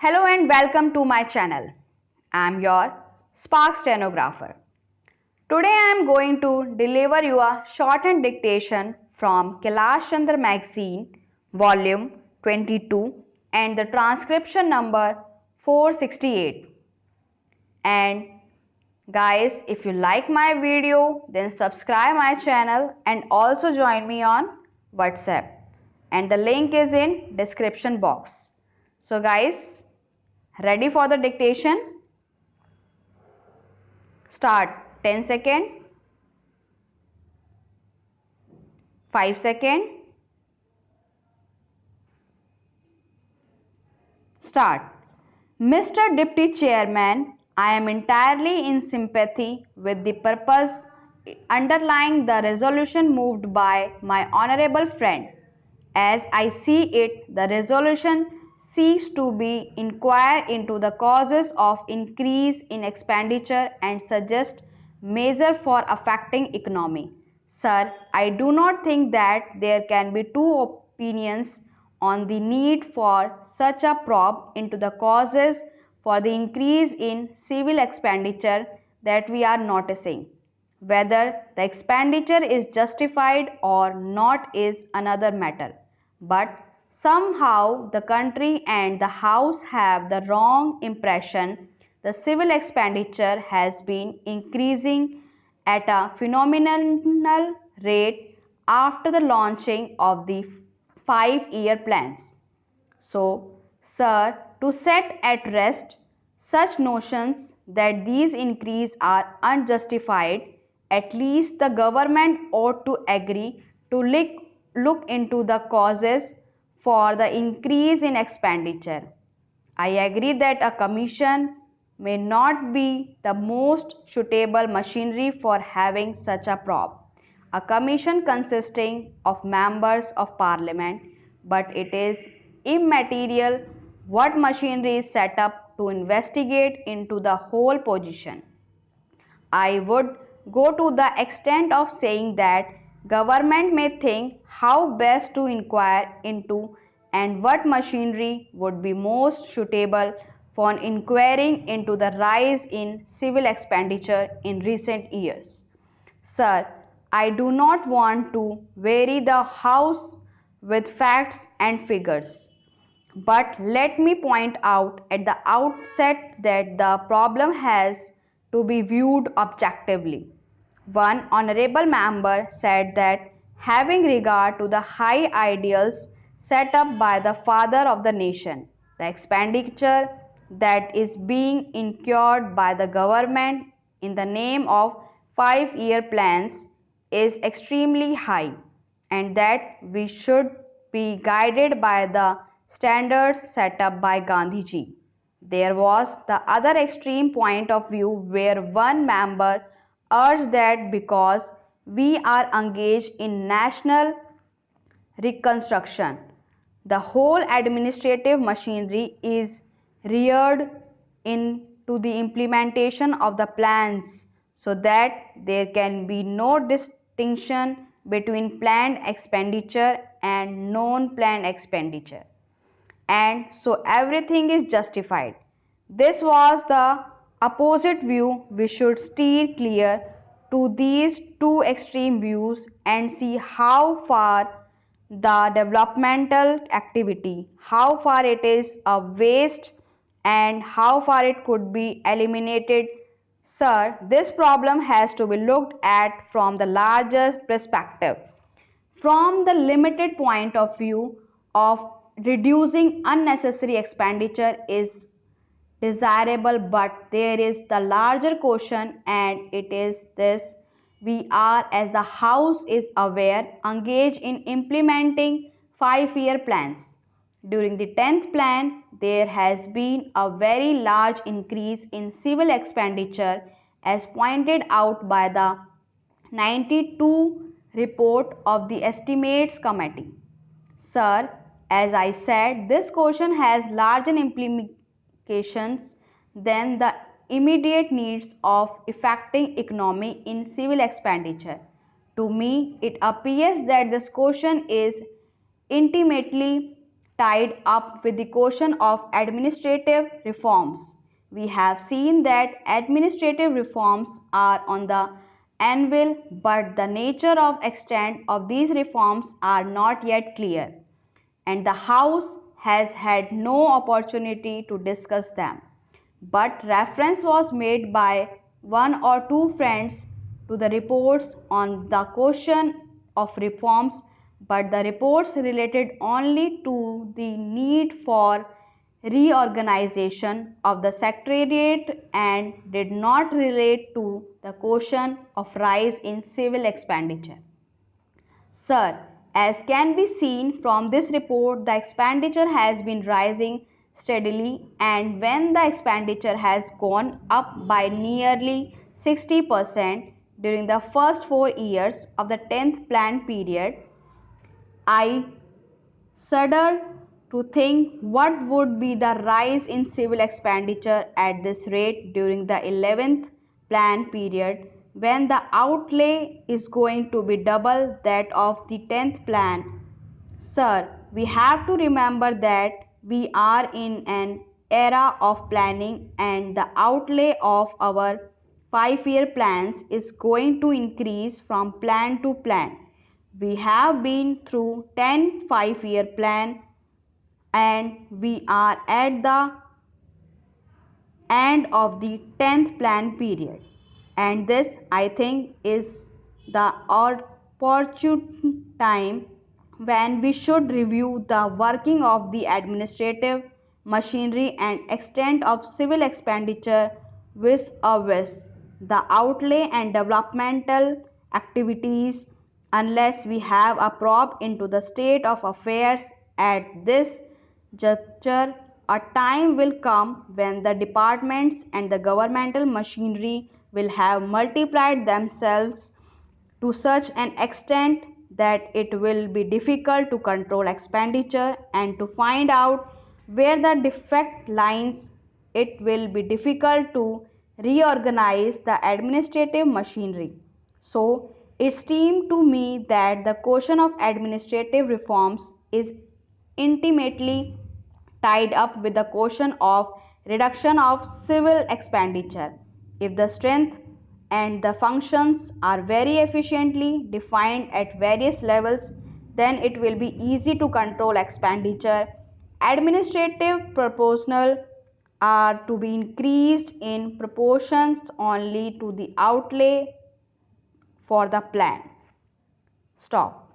Hello and welcome to my channel. I am your SPARX Stenographer. Today I am going to deliver you a shorthand dictation from KAILASH Chandra magazine, volume 22 and the transcription number 468. And guys, if you like my video, then subscribe my channel and also join me on WhatsApp. And the link is in description box. So guys, ready for the dictation? Start. 10 second, 5 second, start. Mr. Deputy Chairman, I am entirely in sympathy with the purpose underlying the resolution moved by my honorable friend. As I see it, the resolution seeks to be inquire into the causes of increase in expenditure and suggest measures for affecting economy. Sir, I do not think that there can be two opinions on the need for such a probe into the causes for the increase in civil expenditure that we are noticing. Whether the expenditure is justified or not is another matter. But somehow the country and the House have the wrong impression. The civil expenditure has been increasing at a phenomenal rate after the launching of the 5-year plans. So, sir, to set at rest such notions that these increases are unjustified, at least the government ought to agree to look into the causes for the increase in expenditure. I agree that a commission may not be the most suitable machinery for having such a probe. A commission consisting of members of parliament, but it is immaterial what machinery is set up to investigate into the whole position. I would go to the extent of saying that government may think how best to inquire into and what machinery would be most suitable for inquiring into the rise in civil expenditure in recent years. Sir, I do not want to weary the House with facts and figures. But let me point out at the outset that the problem has to be viewed objectively. One honorable member said that having regard to the high ideals set up by the father of the nation, the expenditure that is being incurred by the government in the name of 5-year plans is extremely high, and that we should be guided by the standards set up by Gandhiji. There was the other extreme point of view where one member urged that because we are engaged in national reconstruction, the whole administrative machinery is reared into the implementation of the plans so that there can be no distinction between planned expenditure and non-planned expenditure, and so everything is justified. This was the opposite view. We should steer clear to these two extreme views and see how far the developmental activity, how far it is a waste and how far it could be eliminated. Sir, this problem has to be looked at from the larger perspective. From the limited point of view of reducing unnecessary expenditure is desirable, but there is the larger question, and it is this: we are, as the House is aware, engaged in implementing 5-year plans. During the 10th plan, there has been a very large increase in civil expenditure as pointed out by the 92 report of the Estimates Committee. Sir, as I said, this question has larger implications than the immediate needs of effecting economy in civil expenditure. To me, it appears that this question is intimately tied up with the question of administrative reforms. We have seen that administrative reforms are on the anvil, but the nature of extent of these reforms are not yet clear, and the House has had no opportunity to discuss them. But reference was made by one or two friends to the reports on the question of reforms, but the reports related only to the need for reorganization of the Secretariat and did not relate to the question of rise in civil expenditure. Sir, as can be seen from this report, the expenditure has been rising steadily, and when the expenditure has gone up by nearly 60% during the first 4 years of the 10th plan period, I shudder to think what would be the rise in civil expenditure at this rate during the 11th plan period, when the outlay is going to be double that of the 10th plan. Sir, we have to remember that we are in an era of planning, and the outlay of our 5-year plans is going to increase from plan to plan. We have been through 10 5-year plan, and we are at the end of the 10th plan period, and this I think is the opportune time when we should review the working of the administrative machinery and extent of civil expenditure vis a vis the outlay and developmental activities. Unless we have a probe into the state of affairs at this juncture, a time will come when the departments and the governmental machinery will have multiplied themselves to such an extent that it will be difficult to control expenditure and to find out where the defect lies. It will be difficult to reorganize the administrative machinery. So, it seemed to me that the question of administrative reforms is intimately tied up with the question of reduction of civil expenditure. If the strength and the functions are very efficiently defined at various levels, then it will be easy to control expenditure. Administrative proportional are to be increased in proportions only to the outlay for the plan. Stop.